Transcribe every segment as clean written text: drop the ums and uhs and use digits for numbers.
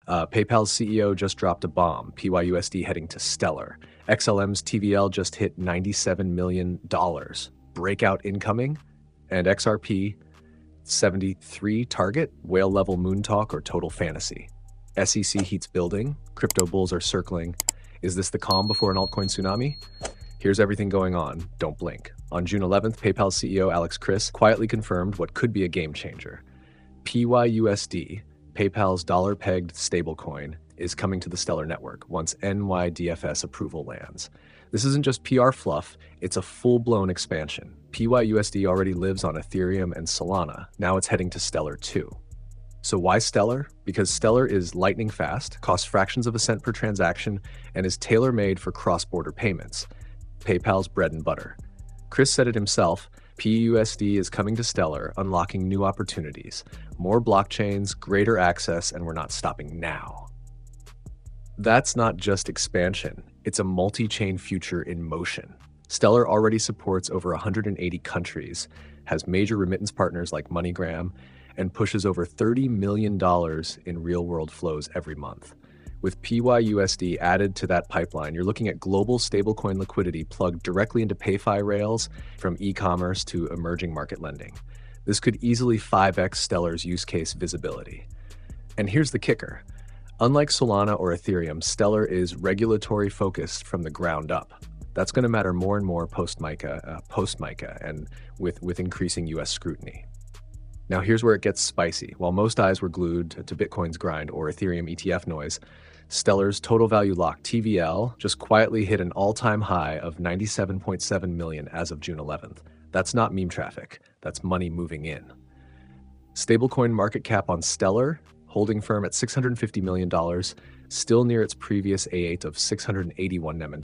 PayPal's CEO just dropped a bomb, PYUSD heading to stellar. XLM's TVL just hit $97 million. Breakout incoming. And XRP, 73 target, whale level moon talk or total fantasy. SEC heats building, crypto bulls are circling. Is this the calm before an altcoin tsunami? Here's everything going on, don't blink. On June 11th, PayPal CEO Alex Chriss quietly confirmed what could be a game changer. PYUSD, PayPal's dollar-pegged stablecoin, is coming to the Stellar network once NYDFS approval lands. This isn't just PR fluff, it's a full-blown expansion. PYUSD already lives on Ethereum and Solana, now it's heading to Stellar too. So why Stellar? Because Stellar is lightning fast, costs fractions of a cent per transaction, and is tailor-made for cross-border payments. PayPal's bread and butter. Chris said it himself, PUSD is coming to Stellar, unlocking new opportunities, more blockchains, greater access, and we're not stopping now. That's not just expansion, it's a multi-chain future in motion. Stellar already supports over 180 countries, has major remittance partners like MoneyGram, and pushes over $30 million in real-world flows every month. With PYUSD added to that pipeline, you're looking at global stablecoin liquidity plugged directly into PayFi rails, from e-commerce to emerging market lending. This could easily 5x Stellar's use case visibility. And here's the kicker. Unlike Solana or Ethereum, Stellar is regulatory focused from the ground up. That's going to matter more and more post-MiCA and with increasing US scrutiny. Now here's where it gets spicy. While most eyes were glued to Bitcoin's grind or Ethereum ETF noise, Stellar's total value lock TVL just quietly hit an all-time high of 97.7 million as of June 11th. That's not meme traffic, that's money moving in. Stablecoin market cap on Stellar, holding firm at $650 million, still near its previous A8 of $681 million.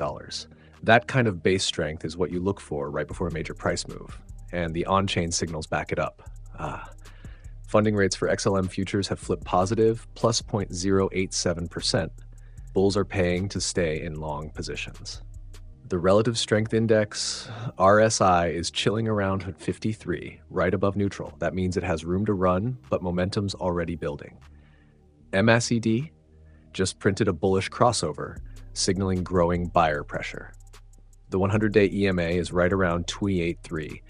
That kind of base strength is what you look for right before a major price move, and the on-chain signals back it up. Funding rates for XLM futures have flipped positive, plus 0.087%. Bulls are paying to stay in long positions. The relative strength index, RSI, is chilling around 53, right above neutral. That means it has room to run, but momentum's already building. MACD just printed a bullish crossover, signaling growing buyer pressure. The 100-day EMA is right around 283.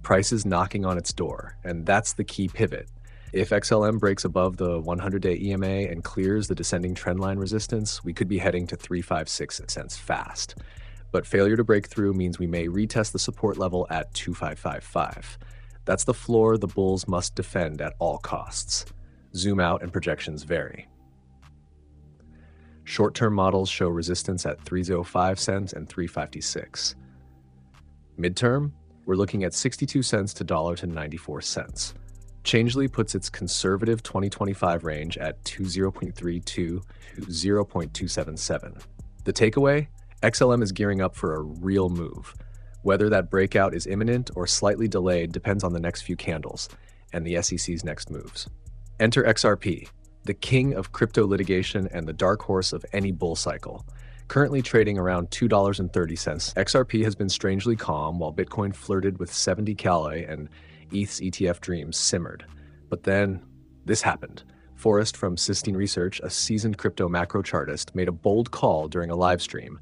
Price is knocking on its door, and that's the key pivot. If XLM breaks above the 100-day EMA and clears the descending trendline resistance, we could be heading to 356 cents fast. But failure to break through means we may retest the support level at 2555. That's the floor the bulls must defend at all costs. Zoom out and projections vary. Short-term models show resistance at 305 cents and 356. Midterm, we're looking at 62 cents to $1.94. Changely puts its conservative 2025 range at 0.32 to 0.277. The takeaway? XLM is gearing up for a real move. Whether that breakout is imminent or slightly delayed depends on the next few candles and the SEC's next moves. Enter XRP, the king of crypto litigation and the dark horse of any bull cycle. Currently trading around $2.30, XRP has been strangely calm while Bitcoin flirted with 70 Cali and ETH's ETF dreams simmered. But then, this happened. Forrest from Sistine Research, a seasoned crypto macro chartist, made a bold call during a live stream.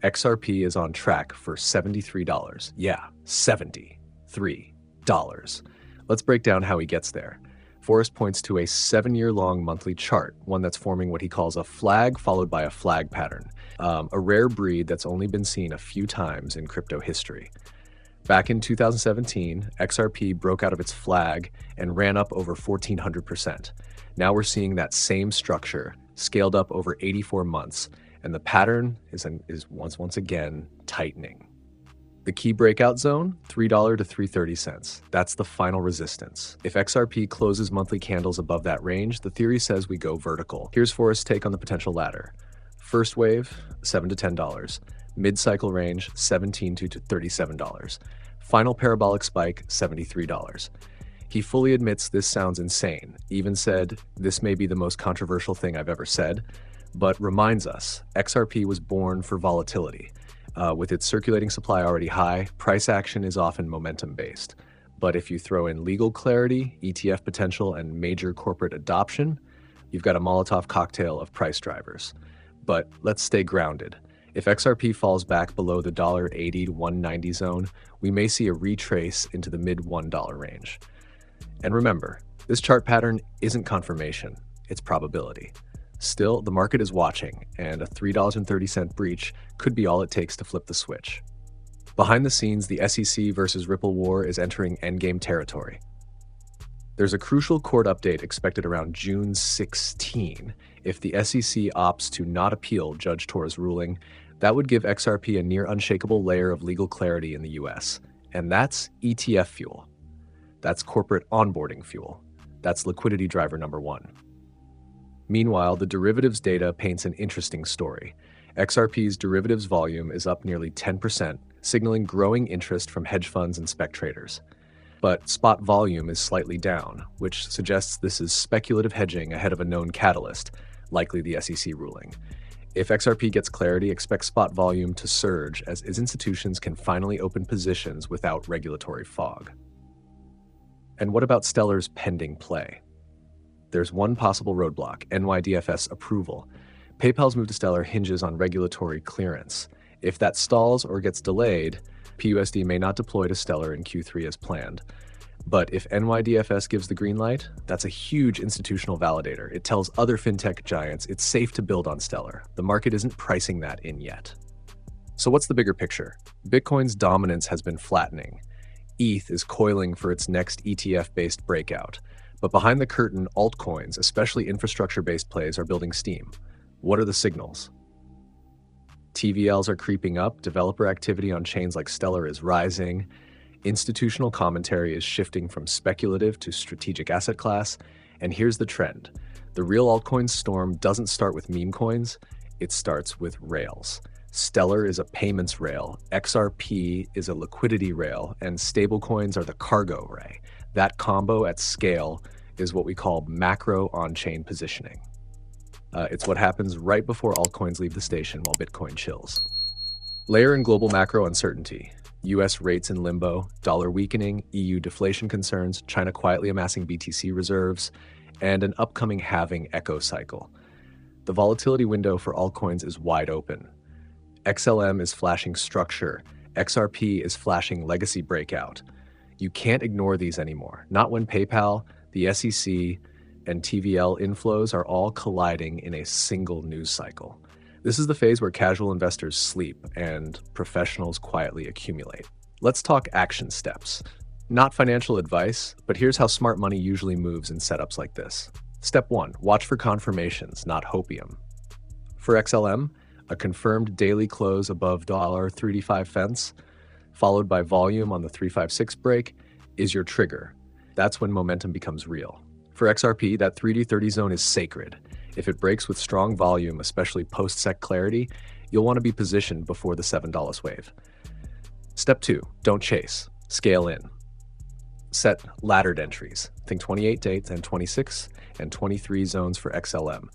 XRP is on track for $73. Yeah, $73. Let's break down how he gets there. Forrest points to a 7-year-long monthly chart, one that's forming what he calls a flag followed by a flag pattern, a rare breed that's only been seen a few times in crypto history. Back in 2017, XRP broke out of its flag and ran up over 1,400%. Now we're seeing that same structure scaled up over 84 months, and the pattern is once again tightening. The key breakout zone, $3 to 330 cents. That's the final resistance. If XRP closes monthly candles above that range, the theory says we go vertical. Here's Forrest's take on the potential ladder. First wave, $7 to $10. Mid-cycle range, $17 to $37. Final parabolic spike, $73. He fully admits this sounds insane, even said, "This may be the most controversial thing I've ever said," but reminds us, XRP was born for volatility. With its circulating supply already high, price action is often momentum-based. But if you throw in legal clarity, ETF potential, and major corporate adoption, You've got a Molotov cocktail of price drivers. But let's stay grounded. If XRP falls back below the $1.80 to $1.90 zone, we may see a retrace into the mid $1 range. And remember, this chart pattern isn't confirmation, it's probability. Still, the market is watching, and a $3.30 breach could be all it takes to flip the switch. Behind the scenes, the SEC versus Ripple war is entering endgame territory. There's a crucial court update expected around June 16. If the SEC opts to not appeal Judge Tor's ruling, that would give XRP a near unshakable layer of legal clarity in the US. And that's ETF fuel. That's corporate onboarding fuel. That's liquidity driver number one. Meanwhile, the derivatives data paints an interesting story. XRP's derivatives volume is up nearly 10%, signaling growing interest from hedge funds and spec traders. But spot volume is slightly down, which suggests this is speculative hedging ahead of a known catalyst, likely the SEC ruling. If XRP gets clarity, expect spot volume to surge as institutions can finally open positions without regulatory fog. And what about Stellar's pending play? There's one possible roadblock, NYDFS approval. PayPal's move to Stellar hinges on regulatory clearance. If that stalls or gets delayed, PUSD may not deploy to Stellar in Q3 as planned. But if NYDFS gives the green light, that's a huge institutional validator. It tells other fintech giants it's safe to build on Stellar. The market isn't pricing that in yet. So what's the bigger picture? Bitcoin's dominance has been flattening. ETH is coiling for its next ETF-based breakout. But behind the curtain, altcoins, especially infrastructure-based plays, are building steam. What are the signals? TVLs are creeping up, developer activity on chains like Stellar is rising, institutional commentary is shifting from speculative to strategic asset class, and here's the trend. The real altcoin storm doesn't start with meme coins, it starts with rails. Stellar is a payments rail, XRP is a liquidity rail, and stablecoins are the cargo ray. That combo at scale is what we call macro on-chain positioning. It's what happens right before altcoins leave the station while Bitcoin chills. Layer in global macro uncertainty. US rates in limbo, dollar weakening, EU deflation concerns, China quietly amassing BTC reserves, and an upcoming halving echo cycle. The volatility window for altcoins is wide open. XLM is flashing structure. XRP is flashing legacy breakout. You can't ignore these anymore. Not when PayPal, the SEC, and TVL inflows are all colliding in a single news cycle. This is the phase where casual investors sleep and professionals quietly accumulate. Let's talk action steps. Not financial advice, but here's how smart money usually moves in setups like this. Step 1. Watch for confirmations, not hopium. For XLM, a confirmed daily close above $3.35, followed by volume on the 356 break, is your trigger. That's when momentum becomes real. For XRP, that 3D30 zone is sacred. If it breaks with strong volume, especially post-sec clarity, you'll want to be positioned before the $7 wave. Step 2, don't chase, scale in. Set laddered entries. Think 28 dates and 26 and 23 zones for XLM.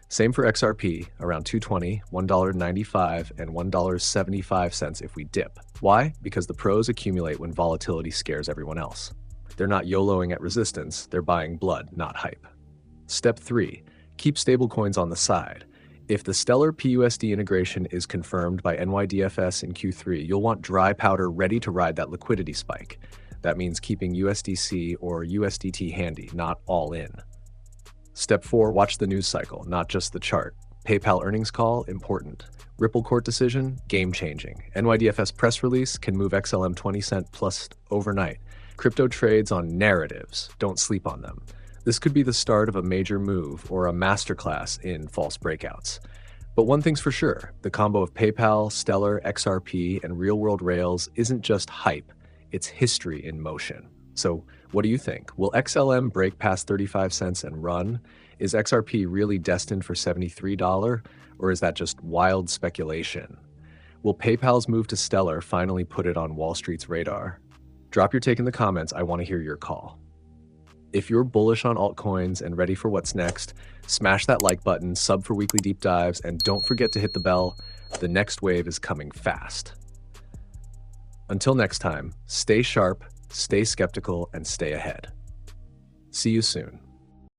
Same for XRP, around $2.20, $1.95, and $1.75 if we dip. Why? Because the pros accumulate when volatility scares everyone else. They're not YOLOing at resistance, they're buying blood, not hype. Step 3, keep stablecoins on the side. If the Stellar PUSD integration is confirmed by NYDFS in Q3, you'll want dry powder ready to ride that liquidity spike. That means keeping USDC or USDT handy, not all in. Step 4, watch the news cycle, not just the chart. PayPal earnings call, important. Ripple court decision, game-changing. NYDFS press release can move XLM 20 cent plus overnight. Crypto trades on narratives, don't sleep on them. This could be the start of a major move or a masterclass in false breakouts. But one thing's for sure, the combo of PayPal, Stellar, XRP, and real-world rails isn't just hype, it's history in motion. So what do you think? Will XLM break past 35 cents and run? Is XRP really destined for $73, or is that just wild speculation? Will PayPal's move to Stellar finally put it on Wall Street's radar? Drop your take in the comments, I want to hear your call. If you're bullish on altcoins and ready for what's next, smash that like button, sub for weekly deep dives, and don't forget to hit the bell. The next wave is coming fast. Until next time, stay sharp, stay skeptical, and stay ahead. See you soon.